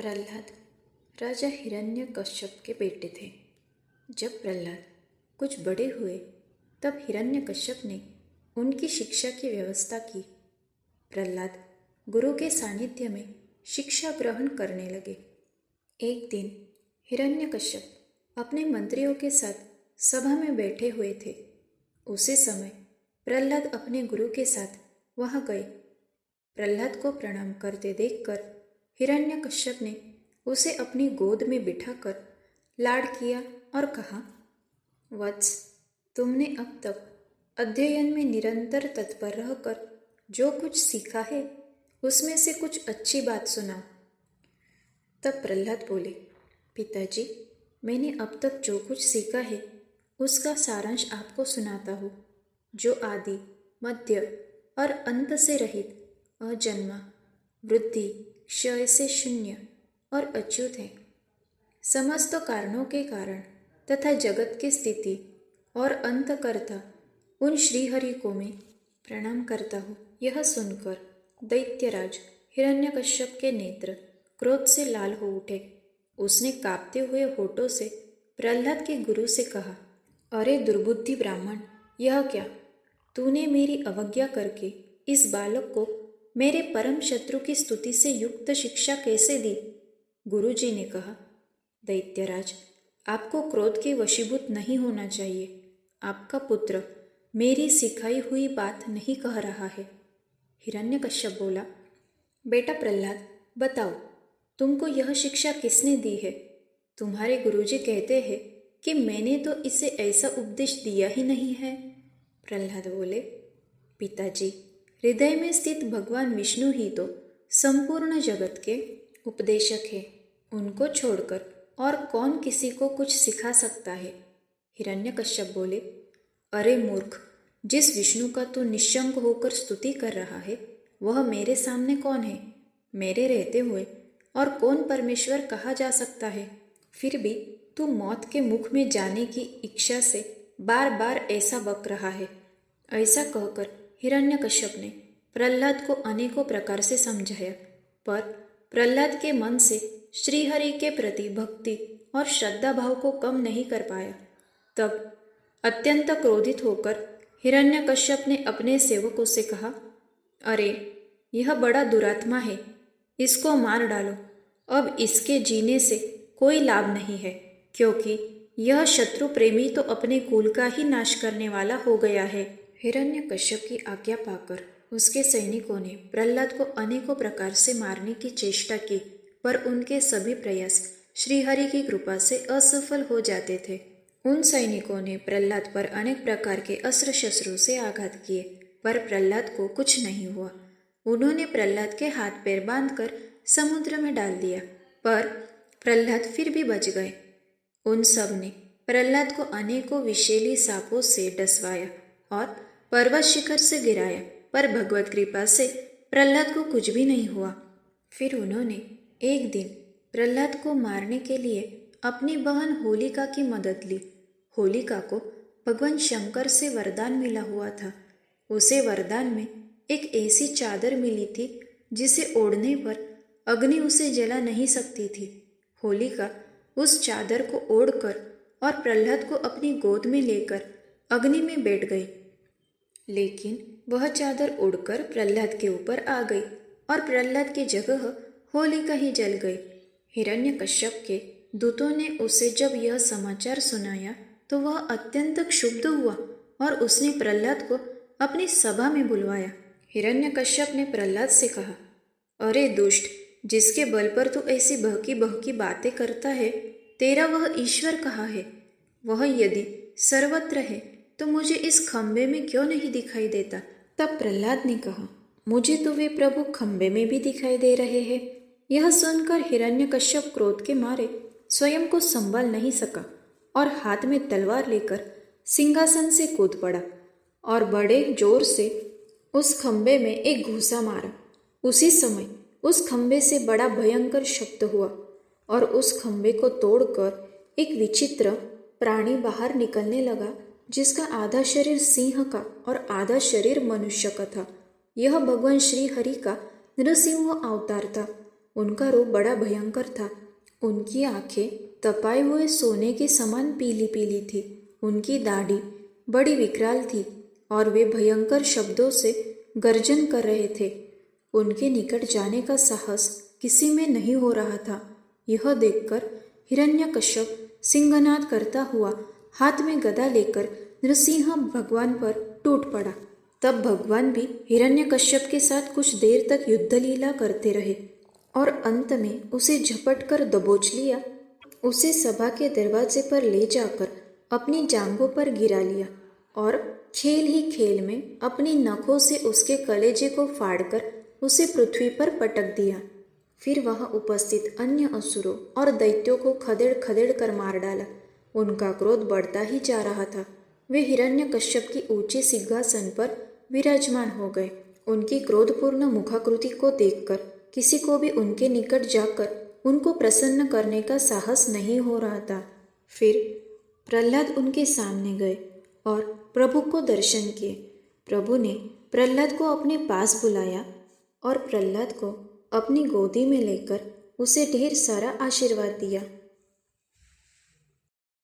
प्रहलाद राजा हिरण्यकश्यप के बेटे थे। जब प्रहलाद कुछ बड़े हुए तब हिरण्यकश्यप ने उनकी शिक्षा की व्यवस्था की। प्रहलाद गुरु के सानिध्य में शिक्षा ग्रहण करने लगे। एक दिन हिरण्यकश्यप अपने मंत्रियों के साथ सभा में बैठे हुए थे। उसी समय प्रहलाद अपने गुरु के साथ वहां गए। प्रहलाद को प्रणाम करते देखकर हिरण्यकश्यप ने उसे अपनी गोद में बिठाकर लाड किया और कहा, वत्स, तुमने अब तक अध्ययन में निरंतर तत्पर रहकर जो कुछ सीखा है उसमें से कुछ अच्छी बात सुनाओ। तब प्रहलाद बोले, पिताजी, मैंने अब तक जो कुछ सीखा है उसका सारांश आपको सुनाता हूँ, जो आदि, मध्य और अंत से रहित, अजन्मा, वृद्धि, क्षय से शून्य और अच्युत है। समस्त कारणों के कारण तथा जगत की स्थिति और अंतकर्ता उन श्रीहरि को मैं प्रणाम करता हूँ। यह सुनकर दैत्यराज हिरण्यकश्यप के नेत्र क्रोध से लाल हो उठे। उसने कांपते हुए होठों से प्रहलाद के गुरु से कहा, अरे दुर्बुद्धि ब्राह्मण, यह क्या? तूने मेरी अवज्ञा करके इस बालक को मेरे परम शत्रु की स्तुति से युक्त शिक्षा कैसे दी? गुरुजी ने कहा, दैत्यराज, आपको क्रोध के वशीभूत नहीं होना चाहिए। आपका पुत्र मेरी सिखाई हुई बात नहीं कह रहा है। हिरण्यकश्यप बोला, बेटा प्रहलाद, बताओ, तुमको यह शिक्षा किसने दी है? तुम्हारे गुरुजी कहते हैं कि मैंने तो इसे ऐसा उपदेश दिया ही नहीं है। प्रहलाद बोले, पिताजी, हृदय में स्थित भगवान विष्णु ही तो संपूर्ण जगत के उपदेशक है। उनको छोड़कर और कौन किसी को कुछ सिखा सकता है? हिरण्यकश्यप बोले, अरे मूर्ख, जिस विष्णु का तू निश्शंक होकर स्तुति कर रहा है वह मेरे सामने कौन है? मेरे रहते हुए और कौन परमेश्वर कहा जा सकता है? फिर भी तू मौत के मुख में जाने की इच्छा से बार बार ऐसा बक रहा है। ऐसा कहकर हिरण्यकश्यप ने प्रहलाद को अनेकों प्रकार से समझाया, पर प्रहलाद के मन से श्रीहरि के प्रति भक्ति और श्रद्धा भाव को कम नहीं कर पाया। तब अत्यंत क्रोधित होकर हिरण्यकश्यप ने अपने सेवकों से कहा, अरे, यह बड़ा दुरात्मा है, इसको मार डालो। अब इसके जीने से कोई लाभ नहीं है, क्योंकि यह शत्रु प्रेमी तो अपने कुल का ही नाश करने वाला हो गया है। हिरण्यकश्यप की आज्ञा पाकर उसके सैनिकों ने प्रहलाद को अनेकों प्रकार से मारने की चेष्टा की, पर उनके सभी प्रयास श्रीहरि की कृपा से असफल हो जाते थे। उन सैनिकों ने प्रहलाद पर अनेक प्रकार के अस्त्र शस्त्रों से आघात किए, पर प्रहलाद को कुछ नहीं हुआ। उन्होंने प्रहलाद के हाथ पैर बांधकर समुद्र में डाल दिया, पर प्रहलाद फिर भी बच गए। उन सब ने प्रहलाद को अनेकों विषैली सांपों से डसवाया और पर्वत शिखर से गिराया, पर भगवत कृपा से प्रहलाद को कुछ भी नहीं हुआ। फिर उन्होंने एक दिन प्रहलाद को मारने के लिए अपनी बहन होलिका की मदद ली। होलिका को भगवान शंकर से वरदान मिला हुआ था। उसे वरदान में एक ऐसी चादर मिली थी जिसे ओढ़ने पर अग्नि उसे जला नहीं सकती थी। होलिका उस चादर को ओढ़कर और प्रहलाद को अपनी गोद में लेकर अग्नि में बैठ गई, लेकिन वह चादर उड़कर प्रहलाद के ऊपर आ गई और प्रहलाद की जगह होलिका ही जल गई। हिरण्यकश्यप के दूतों ने उसे जब यह समाचार सुनाया तो वह अत्यंत क्षुब्ध हुआ और उसने प्रहलाद को अपनी सभा में बुलवाया। हिरण्यकश्यप ने प्रहलाद से कहा, अरे दुष्ट, जिसके बल पर तू ऐसी बहकी बहकी बातें करता है, तेरा वह ईश्वर कहाँ है? वह यदि सर्वत्र है तो मुझे इस खंबे में क्यों नहीं दिखाई देता? तब प्रहलाद ने कहा, मुझे तो वे प्रभु खंबे में भी दिखाई दे रहे हैं। यह सुनकर हिरण्यकश्यप क्रोध के मारे स्वयं को संभाल नहीं सका और हाथ में तलवार लेकर सिंहासन से कूद पड़ा और बड़े जोर से उस खंबे में एक घूंसा मारा। उसी समय उस खंबे से बड़ा भयंकर शब्द हुआ और उस खंबे को तोड़कर एक विचित्र प्राणी बाहर निकलने लगा, जिसका आधा शरीर सिंह का और आधा शरीर मनुष्य का था। यह भगवान श्री हरि का नृसिंह अवतार था। उनका रूप बड़ा भयंकर था। उनकी आंखें तपाए हुए सोने के समान पीली पीली थी। उनकी दाढ़ी बड़ी विकराल थी और वे भयंकर शब्दों से गर्जन कर रहे थे। उनके निकट जाने का साहस किसी में नहीं हो रहा था। यह देखकर हिरण्यकश्यप सिंहनाद करता हुआ हाथ में गदा लेकर नृसिंह भगवान पर टूट पड़ा। तब भगवान भी हिरण्यकश्यप के साथ कुछ देर तक युद्ध लीला करते रहे और अंत में उसे झपट कर दबोच लिया। उसे सभा के दरवाजे पर ले जाकर अपनी जांघों पर गिरा लिया और खेल ही खेल में अपनी नखों से उसके कलेजे को फाड़कर उसे पृथ्वी पर पटक दिया। फिर वहां उपस्थित अन्य असुरों और दैत्यों को खदेड़ खदेड़ कर मार डाला। उनका क्रोध बढ़ता ही जा रहा था। वे हिरण्यकश्यप की ऊंचे सिंहासन पर विराजमान हो गए। उनकी क्रोधपूर्ण मुखाकृति को देखकर किसी को भी उनके निकट जाकर उनको प्रसन्न करने का साहस नहीं हो रहा था। फिर प्रहलाद उनके सामने गए और प्रभु को दर्शन किए। प्रभु ने प्रहलाद को अपने पास बुलाया और प्रहलाद को अपनी गोदी में लेकर उसे ढेर सारा आशीर्वाद दिया।